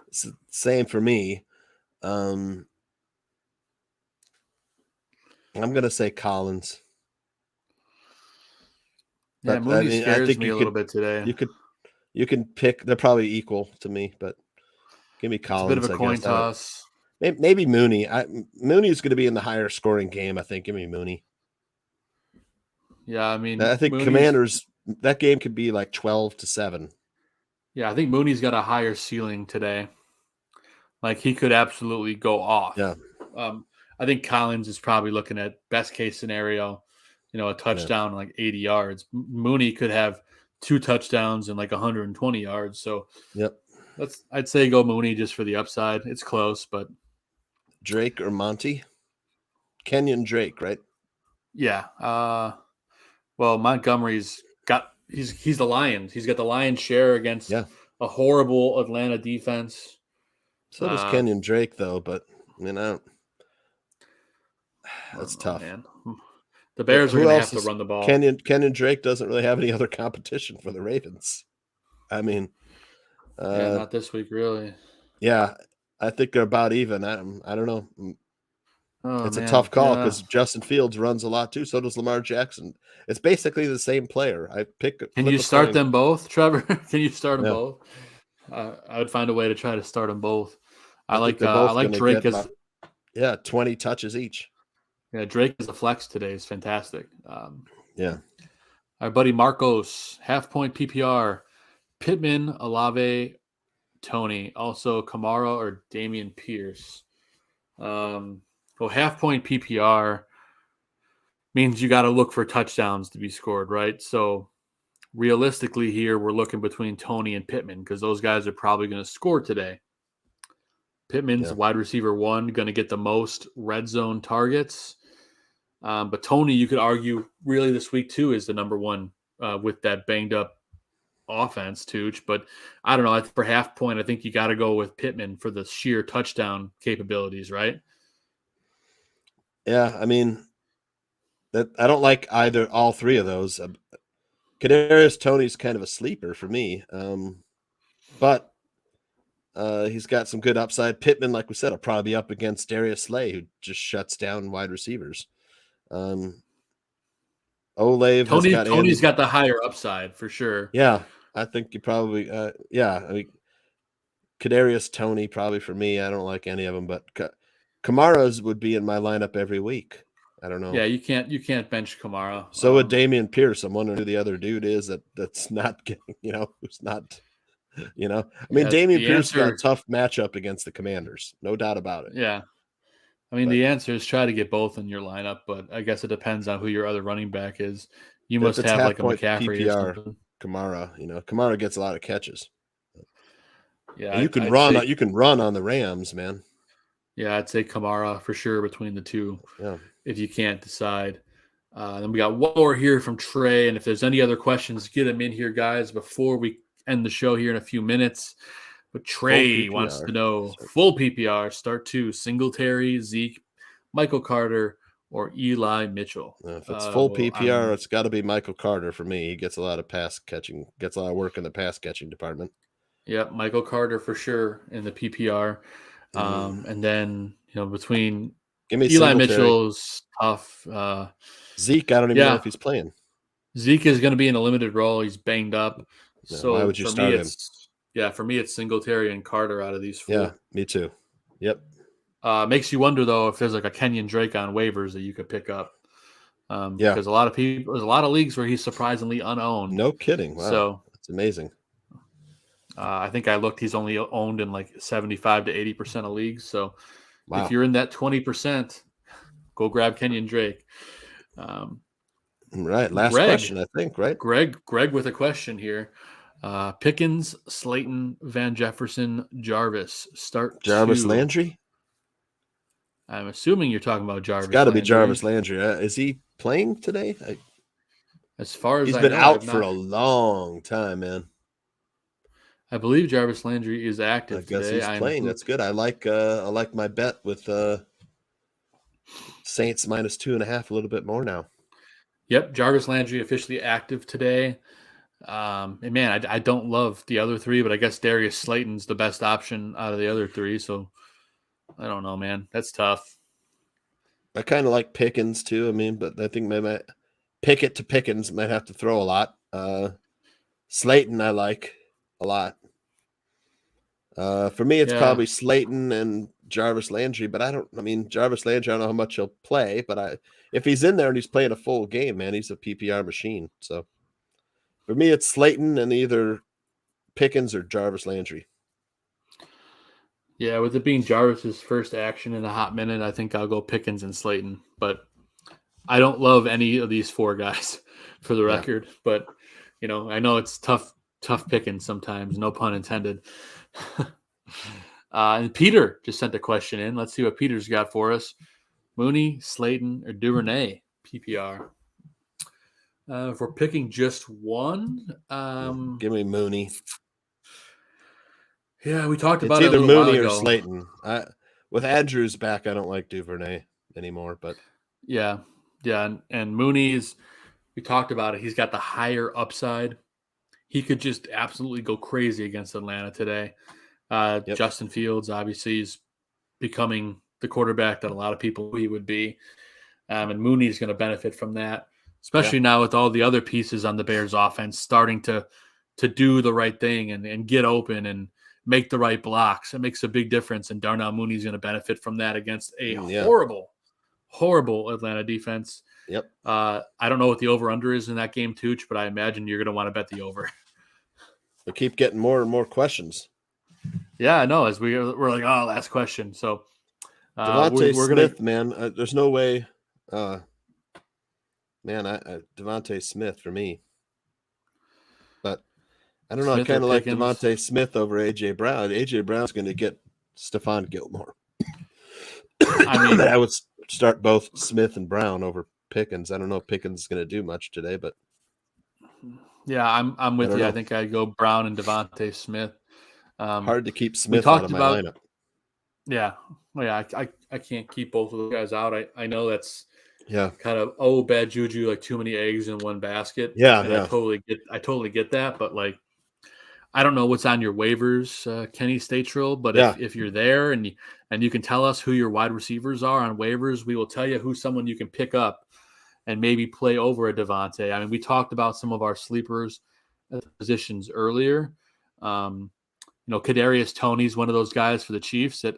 It's the same for me. I'm going to say Collins. Yeah, Mooney scares me a little bit today. You can pick. They're probably equal to me, but give me Collins. It's a bit of a coin toss. Maybe Mooney. Mooney's going to be in the higher scoring game. I think. Give me Mooney. Yeah, I mean, I think Commanders. That game could be like 12-7. Yeah, I think Mooney's got a higher ceiling today. Like he could absolutely go off. Yeah. I think Collins is probably looking at best case scenario. A touchdown, like 80 yards. Mooney could have 2 touchdowns and like 120 yards. So, I'd say go Mooney just for the upside. It's close, but Drake or Monty? Kenyon Drake, right? Yeah. Well, Montgomery's got he's the Lions. He's got the Lions share against a horrible Atlanta defense. So does Kenyon Drake, though. But that's tough. Man. The Bears are going to have to run the ball. Kenyon Drake doesn't really have any other competition for the Ravens. I mean, not this week, really. Yeah, I think they're about even. I don't know. It's a tough call because Justin Fields runs a lot too. So does Lamar Jackson. It's basically the same player. Can you start them both, Trevor? Can you start them both? I would find a way to try to start them both. I like Drake as 20 touches each. Yeah, Drake as a flex today is fantastic. Our buddy Marcos, half-point PPR, Pittman, Olave, Tony, also Kamara or Damian Pierce. Half-point PPR means you got to look for touchdowns to be scored, right? So realistically here, we're looking between Tony and Pittman because those guys are probably going to score today. Pittman's wide receiver 1, going to get the most red zone targets. But Tony, you could argue, really this week too, is the number 1 with that banged up offense, Tooch. But I don't know. For half point, I think you got to go with Pittman for the sheer touchdown capabilities, right? Yeah, I mean, I don't like all 3 of those. Kadarius Toney's kind of a sleeper for me, but he's got some good upside. Pittman, like we said, will probably be up against Darius Slay, who just shuts down wide receivers. Tony's got the higher upside for sure. Yeah, I think you probably I mean, Kadarius Toney probably for me. I don't like any of them, but Kamara's would be in my lineup every week. I don't know. Yeah, you can't bench Kamara. So would Damian Pierce. I'm wondering who the other dude is that's not getting, who's not, I mean, Yeah, Damian the Pierce got a answer. tough matchup against the Commanders. No doubt about it. Yeah, I mean, But the answer is try to get both in your lineup, but I guess it depends on who your other running back is. You if must it's have half like a point McCaffrey or PPR, something. Kamara, Kamara gets a lot of catches. Yeah, And you can I'd run on the Rams, man. I'd say Kamara for sure between the two. Yeah. If you can't decide. Then we got one more here from Trey, and if there's any other questions, get them in here, guys, before we end the show here in a few minutes. But Trey wants to know full PPR, start 2, Singletary, Zeke, Michael Carter, or Eli Mitchell. If it's full PPR, it's got to be Michael Carter for me. He gets a lot of gets a lot of work in the pass catching department. Yep, Michael Carter for sure in the PPR. And then, between Give me Eli Singletary. Mitchell's tough. Zeke, I don't even know if he's playing. Zeke is going to be in a limited role. He's banged up. So why would you start him? Yeah, for me, it's Singletary and Carter out of these 4. Yeah, me too. Yep. Makes you wonder, though, if there's like a Kenyon Drake on waivers that you could pick up. Because a lot of people, there's a lot of leagues where he's surprisingly unowned. No kidding. Wow. So that's amazing. I think I looked, he's only owned in like 75 to 80% of leagues. So if you're in that 20%, go grab Kenyon Drake. Right. Last question, I think, right? Greg with a question here. Pickens, Slayton, Van Jefferson, Jarvis. Start Jarvis 2. Landry? I'm assuming you're talking about Jarvis. It's got to be Jarvis Landry. Is he playing today? As far as he's I been know, out for a long time, man. I believe Jarvis Landry is active I guess today. he's playing. That's good. I like my bet with Saints -2.5 a little bit more now. Yep, Jarvis Landry officially active today. And man, I don't love the other 3, but I guess Darius Slayton's the best option out of the other 3. So I don't know, man. That's tough. I kind of like Pickens too. I mean, but I think maybe Pickett to Pickens might have to throw a lot. Slayton I like a lot. For me, it's probably Slayton and Jarvis Landry, but Jarvis Landry, I don't know how much he'll play, but if he's in there and he's playing a full game, man, he's a PPR machine. So for me, it's Slayton and either Pickens or Jarvis Landry. Yeah, with it being Jarvis's first action in a hot minute, I think I'll go Pickens and Slayton. But I don't love any of these 4 guys for the record. But, I know it's tough picking sometimes, no pun intended. And Peter just sent a question in. Let's see what Peter's got for us. Mooney, Slayton, or Duvernay PPR? If we're picking just one, give me Mooney. Yeah, we talked about it's it either a little Mooney while or ago. Slayton. With Andrews back, I don't like Duvernay anymore. But yeah, and Mooney's. We talked about it. He's got the higher upside. He could just absolutely go crazy against Atlanta today. Justin Fields obviously is becoming the quarterback that a lot of people he would be, and Mooney's going to benefit from that, especially now with all the other pieces on the Bears offense starting to do the right thing and get open and make the right blocks. It makes a big difference, and Darnell Mooney's going to benefit from that against a horrible Atlanta defense. Yep. I don't know what the over-under is in that game, Tooch, but I imagine you're going to want to bet the over. We keep getting more and more questions. Yeah, I know. As we're like, last question. So Devontae Smith, man, there's no way. Devontae Smith for me. But I don't know. I kind of like Devontae Smith over A.J. Brown. A.J. Brown's going to get Stephon Gilmore. I would start both Smith and Brown over Pickens. I don't know if Pickens is going to do much today, but yeah, I'm with you. I think I'd go Brown and Devontae Smith. Hard to keep Smith out of my lineup. Yeah, I can't keep both of those guys out. I know that's kind of bad juju, like too many eggs in one basket. Yeah, I totally get that, but like I don't know what's on your waivers, Kenny Statrill, but if you're there and you can tell us who your wide receivers are on waivers, we will tell you who's someone you can pick up and maybe play over a Devontae. I mean, we talked about some of our sleepers positions earlier. Kadarius Toney's one of those guys for the Chiefs that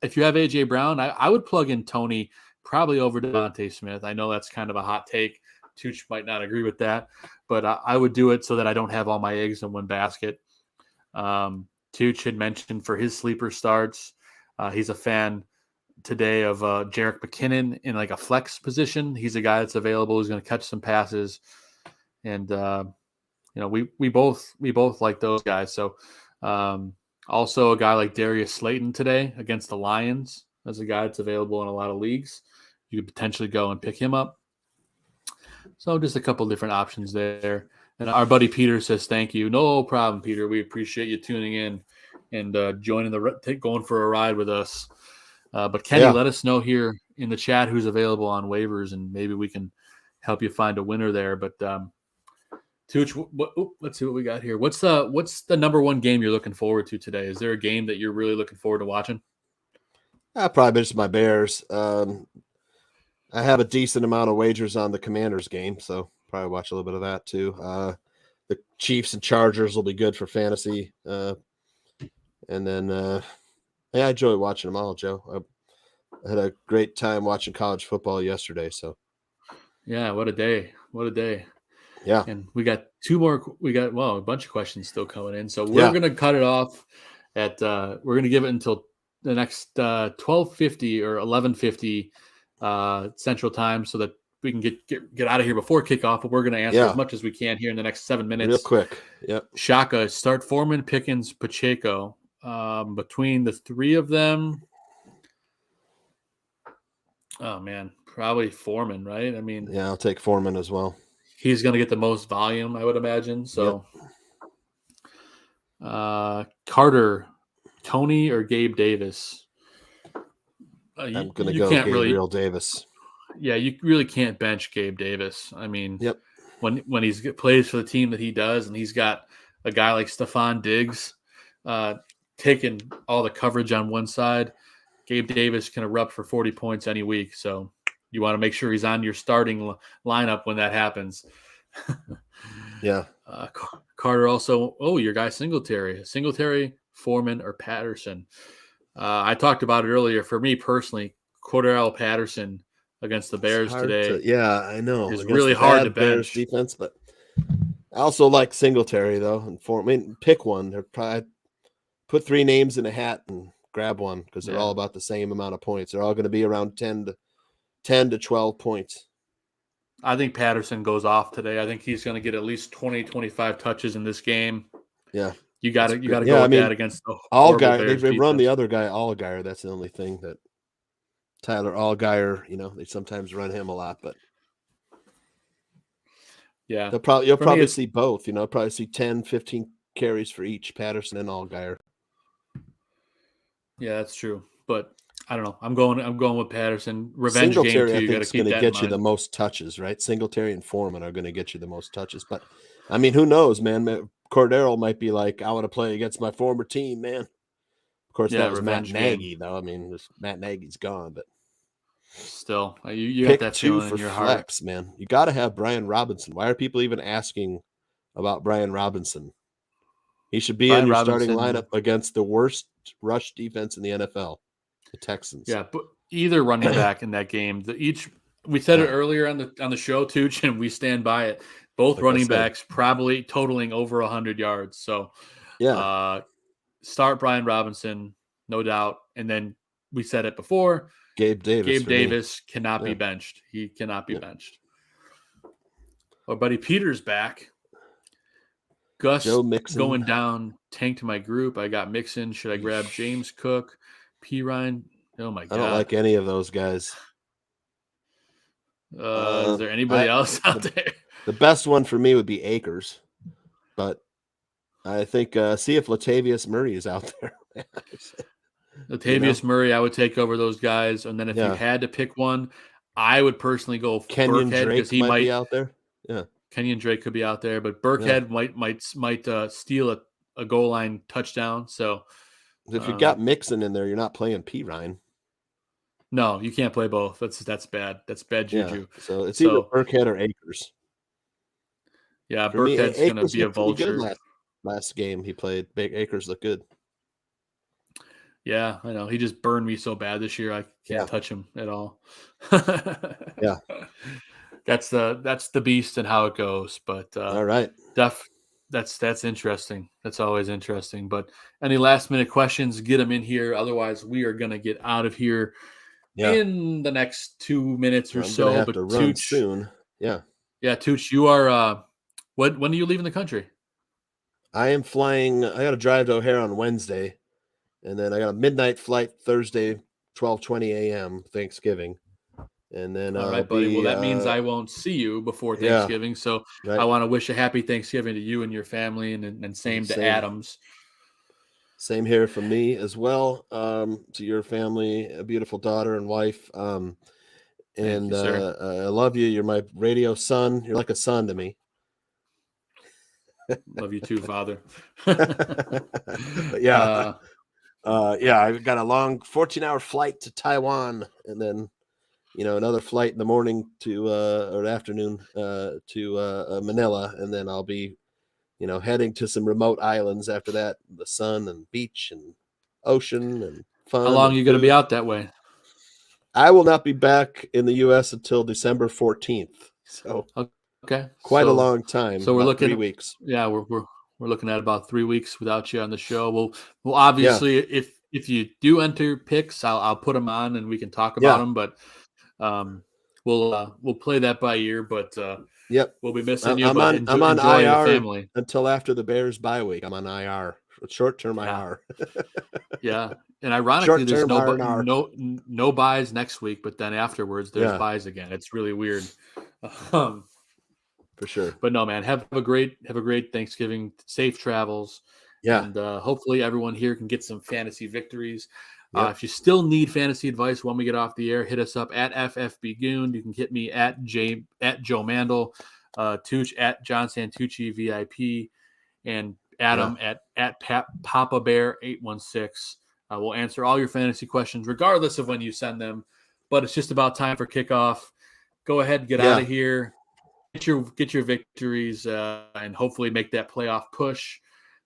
if you have AJ Brown, I would plug in Toney probably over Devontae Smith. I know that's kind of a hot take. Tooch might not agree with that, but I would do it so that I don't have all my eggs in one basket. Tooch had mentioned for his sleeper starts, he's a fan today of Jerick McKinnon in like a flex position. He's a guy that's available. He's going to catch some passes, and we both like those guys. So also a guy like Darius Slayton today against the Lions as a guy that's available in a lot of leagues. You could potentially go and pick him up. So just a couple different options there. And our buddy Peter says, thank you. No problem, Peter. We appreciate you tuning in and joining going for a ride with us. But Kenny, let us know here in the chat who's available on waivers, and maybe we can help you find a winner there. But Tooch, let's see what we got here. What's the number one game you're looking forward to today? Is there a game that you're really looking forward to watching? Probably just my Bears. I have a decent amount of wagers on the Commanders game, so probably watch a little bit of that too. The Chiefs and Chargers will be good for fantasy. And then, I enjoy watching them all, Joe. I had a great time watching college football yesterday. So, yeah, what a day! What a day! Yeah, and we got a bunch of questions still coming in. So we're gonna cut it off at we're gonna give it until the next 12:50 or 11:50 Central Time, so that we can get out of here before kickoff. But we're going to answer as much as we can here in the next 7 minutes. Real quick. Yep. Shaka, start Foreman, Pickens, Pacheco. Between the three of them, oh man, probably Foreman, right? I mean, yeah, I'll take Foreman as well. He's going to get the most volume, I would imagine. So, Carter, Tony, or Gabe Davis? I'm going to go Gabriel Davis. Yeah, you really can't bench Gabe Davis. I mean, when he plays for the team that he does, and he's got a guy like Stephon Diggs taking all the coverage on one side, Gabe Davis can erupt for 40 points any week. So you want to make sure he's on your starting lineup when that happens. Yeah. Carter also, your guy Singletary, Foreman, or Patterson. I talked about it earlier. For me personally, Cordarrelle Patterson against the Bears today. I know. It's really hard to bench. Bears defense, but I also like Singletary, though. And pick one. Probably put three names in a hat and grab one, because they're all about the same amount of points. They're all going to be around 10 to 12 points. I think Patterson goes off today. I think he's going to get at least 20, 25 touches in this game. Yeah. You got to go with that against the Allgaier. They run the other guy, Allgaier. That's the only thing that Tyler Allgaier, they sometimes run him a lot, but yeah, you'll probably see both. Probably see 10, 15 carries for each, Patterson and Allgaier. Yeah, that's true. But I don't know. I'm going with Patterson. Revenge Singletary, game too. I think, is going to get you the most touches, right? Singletary and Foreman are going to get you the most touches. But I mean, who knows, man? Cordero might be like, I want to play against my former team, man. Of course, that was Matt Nagy, though. I mean, Matt Nagy's gone, but still, you got that feeling in your flex, heart, man. You got to have Brian Robinson. Why are people even asking about Brian Robinson? He should be in your starting lineup against the worst rush defense in the NFL, the Texans. Yeah, but either running back in that game, we said it earlier on the show too, and we stand by it. Both running backs probably totaling over 100 yards. So, start Brian Robinson, no doubt. And then we said it before. Gabe Davis cannot be benched. He cannot be benched. Our buddy Peter's back. Gus going down, tanked my group. I got Mixon. Should I grab James Cook, P. Ryan? Oh my God. I don't like any of those guys. Is there anybody else out there? The best one for me would be Akers, but I think see if Latavius Murray is out there. Latavius Murray, I would take over those guys, and then if you had to pick one, I would personally go Kenyon Burkhead, Drake because he might be out there. Yeah, Kenyon Drake could be out there, but Burkhead might steal a goal line touchdown. So if you got Mixon in there, you're not playing P. Ryan. No, you can't play both. That's bad. That's bad juju. Yeah. So it's either Burkhead or Akers. Yeah, Burkhead's going to be a vulture. Last game he played, Akers looked good. Yeah, I know. He just burned me so bad this year. I can't touch him at all. Yeah. That's the beast and how it goes. But All right. that's interesting. That's always interesting. But any last minute questions, get them in here. Otherwise, we are gonna get out of here in the next 2 minutes or I'm so. gonna have But to run soon. Yeah. Tooch, you are when are you leaving the country? I am flying. I got to drive to O'Hare on Wednesday, and then I got a midnight flight Thursday, 12:20 a.m. Thanksgiving, and then All I'll right, buddy. be. Well, that means I won't see you before Yeah. Thanksgiving. So Right. I want to wish a happy Thanksgiving to you and your family, and same to Adams. Same here from me as well. To your family, a beautiful daughter and wife. And Thank you, sir. I love you. You're my radio son. You're like a son to me. Love you too, Father. But yeah, I've got a long 14-hour flight to Taiwan, and then another flight in the morning to or afternoon to Manila, and then I'll be heading to some remote islands after that. The sun and beach and ocean and fun. How long and are you going to be food. out that way? I will not be back in the U.S. until December 14th. So okay, quite a long time. So we're looking 3 weeks. Yeah, we're looking at about 3 weeks without you on the show. Well, obviously, if you do enter picks, I'll put them on and we can talk about them. But we'll play that by ear. But yep, we'll be missing you. I'm on enjoy IR the family until after the Bears bye week. I'm on IR, short-term IR. Yeah, and ironically, there's short-term no buys next week, but then afterwards there's buys again. It's really weird. For sure. But no, man, have a great Thanksgiving, safe travels. Yeah. And hopefully everyone here can get some fantasy victories. If you still need fantasy advice when we get off the air, hit us up at FFB Goon. You can hit me at Joe Mandel, Tooch at John Santucci VIP, and Adam at Papa Bear 816. We'll answer all your fantasy questions regardless of when you send them. But it's just about time for kickoff. Go ahead and get out of here. Get your victories and hopefully make that playoff push.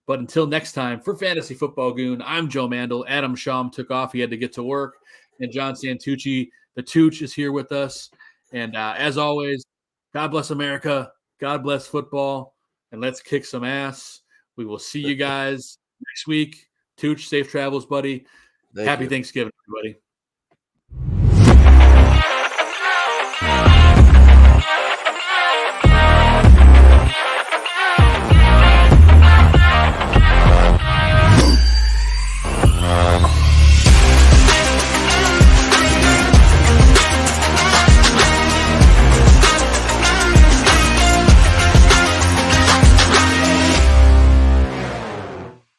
But until next time, for Fantasy Football Goon, I'm Joe Mandel. Adam Schaum took off. He had to get to work. And John Santucci, the Tooch, is here with us. And as always, God bless America. God bless football. And let's kick some ass. We will see you guys next week. Tooch, safe travels, buddy. Happy Thanksgiving, everybody.